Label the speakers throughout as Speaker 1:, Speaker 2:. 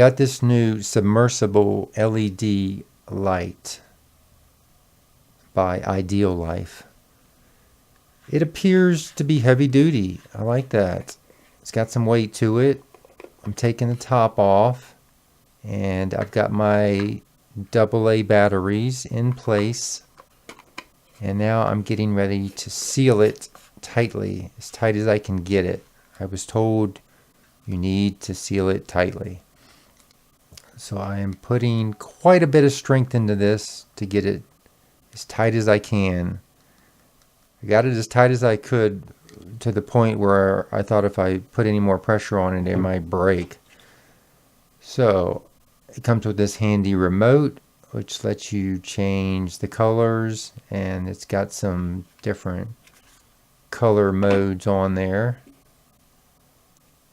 Speaker 1: got this new Submersible LED light by Idealife. It appears to be heavy duty. I like that. It's got some weight to it. I'm taking the top off, and I've got my AA batteries in place, and now I'm getting ready to seal it tightly, as tight as I can get it. I was told you need to seal it tightly. So I am putting quite a bit of strength into this to get it as tight as I can. I got it as tight as I could, to the point where I thought if I put any more pressure on it, it might break. So it comes with this handy remote, which lets you change the colors, and it's got some different color modes on there.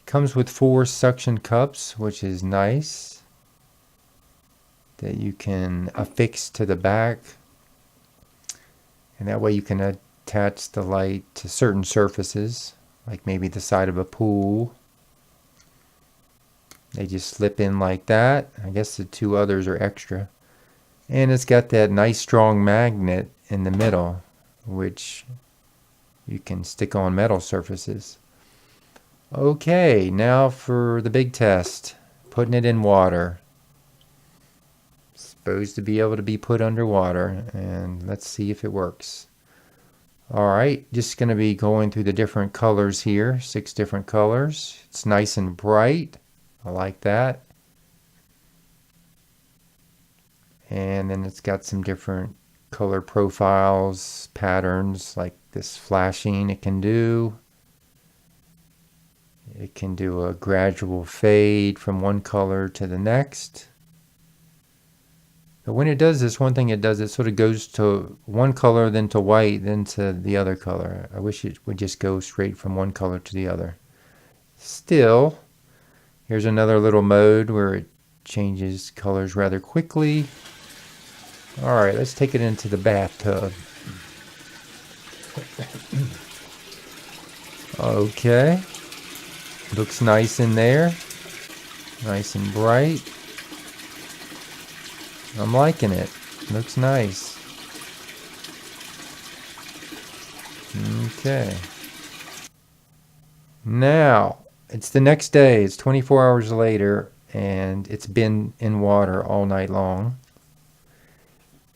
Speaker 1: Comes with 4 suction cups, which is nice, that you can affix to the back, and that way you can attach the light to certain surfaces, like maybe the side of a pool. They just slip in like that. I guess the 2 others are extra. And it's got that nice strong magnet in the middle, which you can stick on metal surfaces. Okay, now for the big test. Putting it in water. It's supposed to be able to be put underwater, and let's see if it works. Alright, just going to be going through the different colors here. 6 different colors. It's nice and bright. I like that. And then it's got some different color profiles, patterns, like this flashing it can do. It can do a gradual fade from one color to the next. But when it does this, one thing it does, it sort of goes to one color, then to white, then to the other color. I wish it would just go straight from one color to the other. Still, here's another little mode where it changes colors rather quickly. Alright, let's take it into the bathtub. Okay. Looks nice in there. Nice and bright. I'm liking it. Looks nice. Okay. Now, it's the next day. It's 24 hours later, and it's been in water all night long.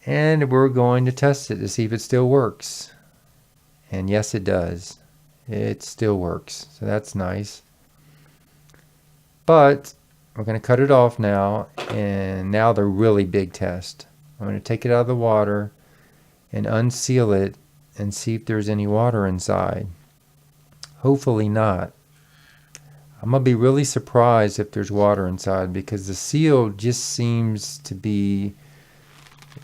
Speaker 1: And we're going to test it to see if it still works. And yes, it does. It still works. So that's nice. But we're going to cut it off now. And now the really big test. I'm going to take it out of the water and unseal it and see if there's any water inside. Hopefully not. I'm going to be really surprised if there's water inside, because the seal just seems to be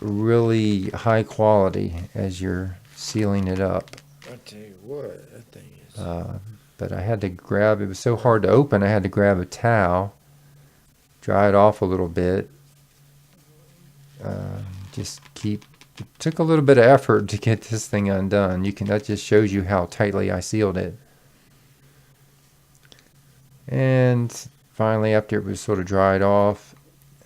Speaker 1: really high quality as you're sealing it up.
Speaker 2: I tell you what, that thing is.
Speaker 1: But I had to grab, it was so hard to open, I had to grab a towel, dry it off a little bit. It took a little bit of effort to get this thing undone. That just shows you how tightly I sealed it. And finally, after it was sort of dried off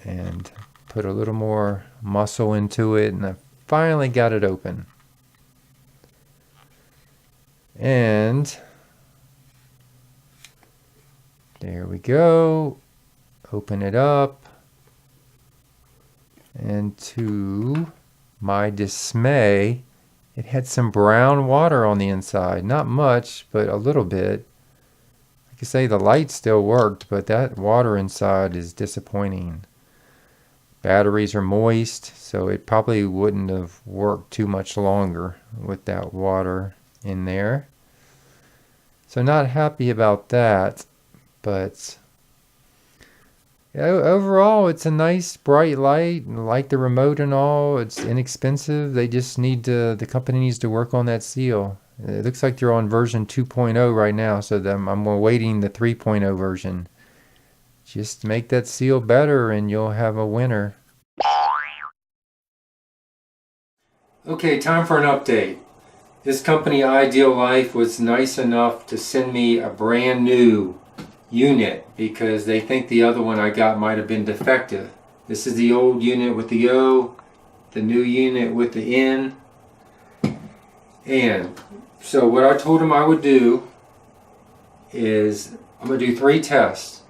Speaker 1: and put a little more muscle into it, and I finally got it open. And there we go. Open it up. And to my dismay, it had some brown water on the inside. Not much, but a little bit. Like I say, the light still worked, but that water inside is disappointing. Batteries are moist, so it probably wouldn't have worked too much longer with that water in there. So not happy about that, but overall it's a nice bright light. I like the remote and all. It's inexpensive. They just the company needs to work on that seal. It looks like they're on version 2.0 right now, so I'm awaiting the 3.0 version. Just make that seal better and you'll have a winner. Okay, time for an update. This company, Idealife, was nice enough to send me a brand new unit because they think the other one I got might have been defective. This is the old unit with the O, the new unit with the N. And so what I told him I would do is I'm going to do 3 tests.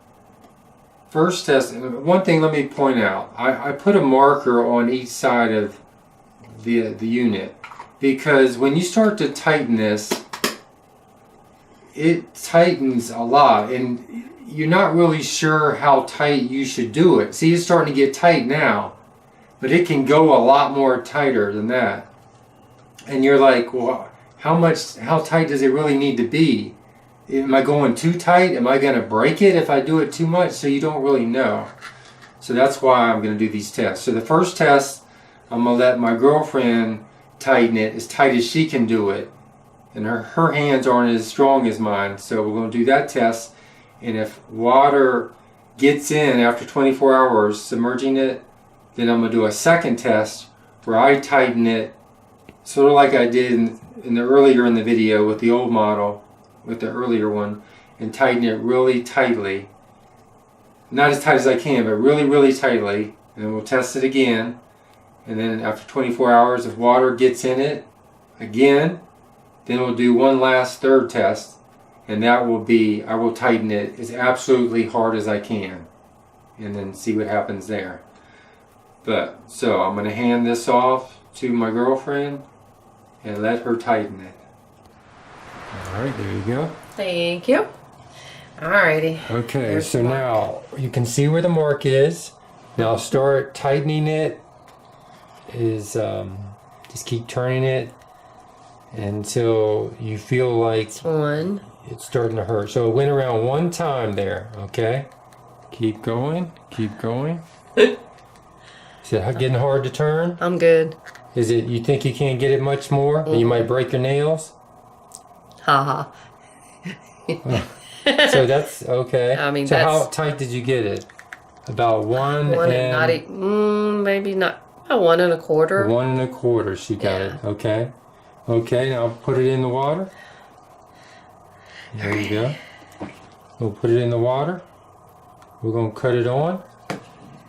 Speaker 1: First test, one thing let me point out, I put a marker on each side of the unit because when you start to tighten this, it tightens a lot and you're not really sure how tight you should do it. See, it's starting to get tight now, but it can go a lot more tighter than that. And you're like, well, how tight does it really need to be? Am I going too tight? Am I going to break it if I do it too much? So you don't really know. So that's why I'm going to do these tests. So the first test, I'm going to let my girlfriend tighten it as tight as she can do it. And her hands aren't as strong as mine. So we're going to do that test. And if water gets in after 24 hours submerging it, then I'm going to do a second test where I tighten it sort of like I did earlier in the video with the old model, with the earlier one, and tighten it really tightly. Not as tight as I can, but really, really tightly. And then we'll test it again. And then after 24 hours, if water gets in it again, then we'll do one last third test. And that will be, I will tighten it as absolutely hard as I can. And then see what happens there. So I'm going to hand this off to my girlfriend and let her tighten it. Alright, there you go.
Speaker 3: Thank you. Alrighty.
Speaker 1: Okay,
Speaker 3: There's
Speaker 1: so
Speaker 3: the mark.
Speaker 1: now you can see where the mark is. Now start tightening it. Just keep turning it until you feel like
Speaker 3: One.
Speaker 1: it's starting to hurt. So it went around one time there, okay? Keep going, keep going. Is it getting hard to turn?
Speaker 3: I'm good.
Speaker 1: Is it, you think you can't get it much more? You might break your nails?
Speaker 3: Haha.
Speaker 1: So that's okay.
Speaker 3: I mean,
Speaker 1: so how
Speaker 3: that's-
Speaker 1: tight did you get it? About one
Speaker 3: and not maybe not. A 1 1/4.
Speaker 1: 1 1/4. She got
Speaker 3: Yeah.
Speaker 1: it. Okay. Okay. Now put it in the water. There you go. We'll put it in the water. We're gonna cut it on,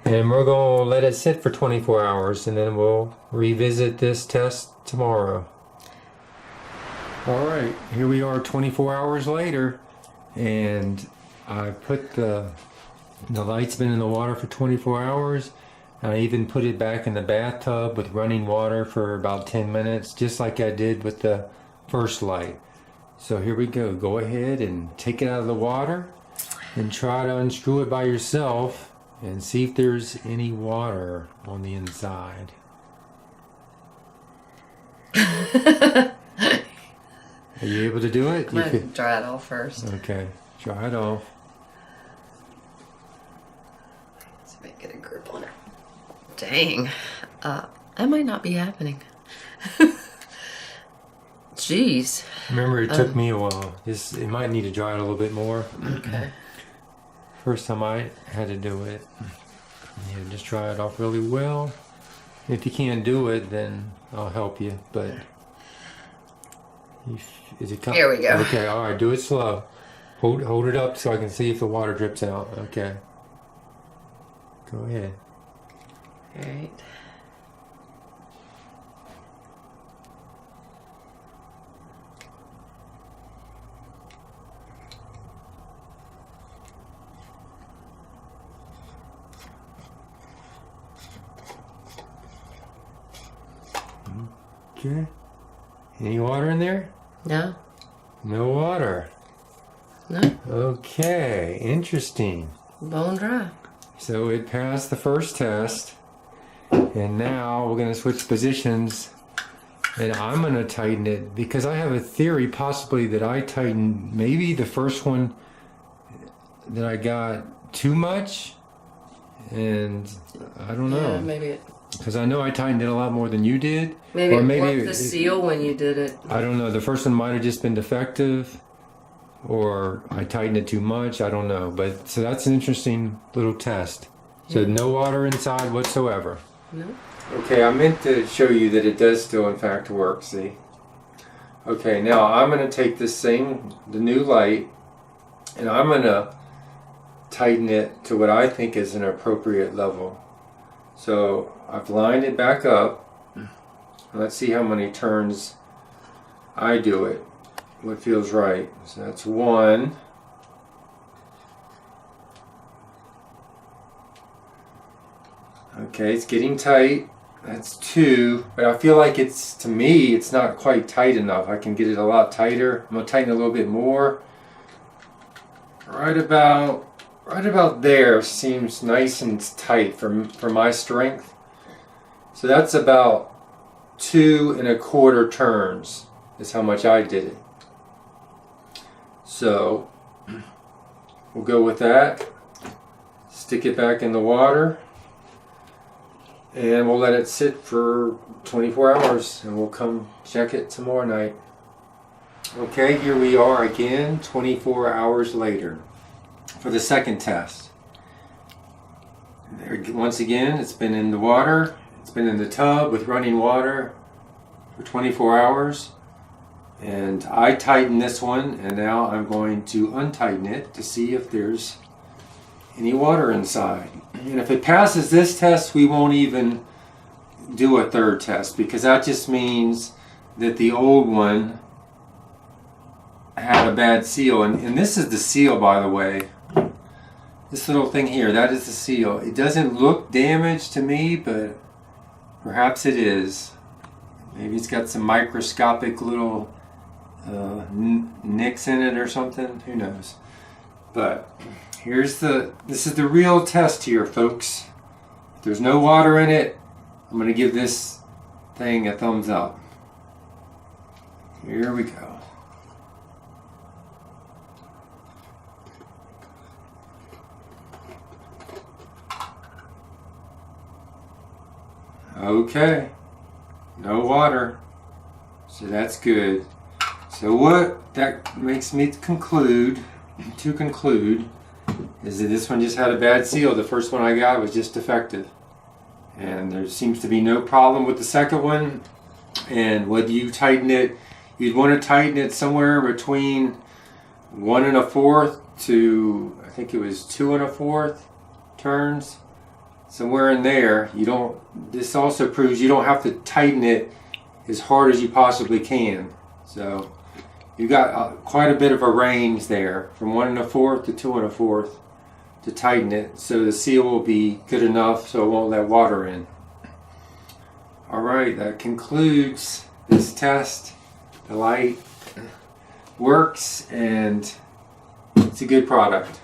Speaker 1: and we're gonna let it sit for 24 hours, and then we'll revisit this test tomorrow. All right. Here we are, 24 hours later, and I put the light's been in the water for 24 hours. I even put it back in the bathtub with running water for about 10 minutes, just like I did with the first light. So here we go. Go ahead and take it out of the water and try to unscrew it by yourself and see if there's any water on the inside. Are you able to do it?
Speaker 3: I'm gonna dry it off first.
Speaker 1: Okay, dry it off.
Speaker 3: Let's make it a grip on it. Dang. That might not be happening. Jeez.
Speaker 1: Remember, it took me a while. It might need to dry it a little bit more.
Speaker 3: Okay.
Speaker 1: First time I had to do it. Yeah, just dry it off really well. If you can't do it, then I'll help you. But is it coming?
Speaker 3: Here we go.
Speaker 1: Okay, all right. Do it slow. Hold it up so I can see if the water drips out. Okay. Go ahead.
Speaker 3: All right.
Speaker 1: Okay. Any water in there?
Speaker 3: No.
Speaker 1: No water.
Speaker 3: No.
Speaker 1: Okay. Interesting.
Speaker 3: Bone dry.
Speaker 1: So it passed the first test, and now we're going to switch positions, and I'm going to tighten it because I have a theory possibly that I tightened maybe the first one that I got too much, and I don't know.
Speaker 3: Yeah, maybe it.
Speaker 1: Because I know I tightened it a lot more than you did.
Speaker 3: Maybe
Speaker 1: or
Speaker 3: it
Speaker 1: maybe
Speaker 3: warped the seal when you did it.
Speaker 1: I don't know. The first one might have just been defective, or I tightened it too much. I don't know. But so that's an interesting little test. So no water inside whatsoever.
Speaker 3: No.
Speaker 1: Okay, I meant to show you that it does still in fact work, see? Okay, now I'm going to take the new light, and I'm going to tighten it to what I think is an appropriate level. So I've lined it back up. Let's see how many turns I do it. What feels right. So that's 1. Okay, it's getting tight. That's 2, but I feel like to me, it's not quite tight enough. I can get it a lot tighter. I'm gonna tighten it a little bit more. Right about there seems nice and tight for my strength. So that's about 2 1/4 turns is how much I did it. So we'll go with that. Stick it back in the water. And we'll let it sit for 24 hours and we'll come check it tomorrow night. Okay, here we are again 24 hours later for the second test. There, once again, it's been in the water. It's been in the tub with running water for 24 hours. And I tightened this one, and now I'm going to untighten it to see if there's any water inside. And if it passes this test, we won't even do a third test, because that just means that the old one had a bad seal. And this is the seal, by the way. This little thing here, that is the seal. It doesn't look damaged to me, but perhaps it is. Maybe it's got some microscopic little nicks in it or something. Who knows? But this is the real test here, folks. If there's no water in it, I'm going to give this thing a thumbs up. Here we go. Okay, no water, so that's good. So what that makes me conclude is that this one just had a bad seal. The first one I got was just defective, and there seems to be no problem with the second one. And whether you tighten it, you'd want to tighten it somewhere between 1 1/4 to, I think it was 2 1/4 turns. Somewhere in there. This also proves you don't have to tighten it as hard as you possibly can. So you got quite a bit of a range there, from 1 1/4 to 2 1/4 to tighten it, so the seal will be good enough so it won't let water in. Alright, that concludes this test. The light works and it's a good product.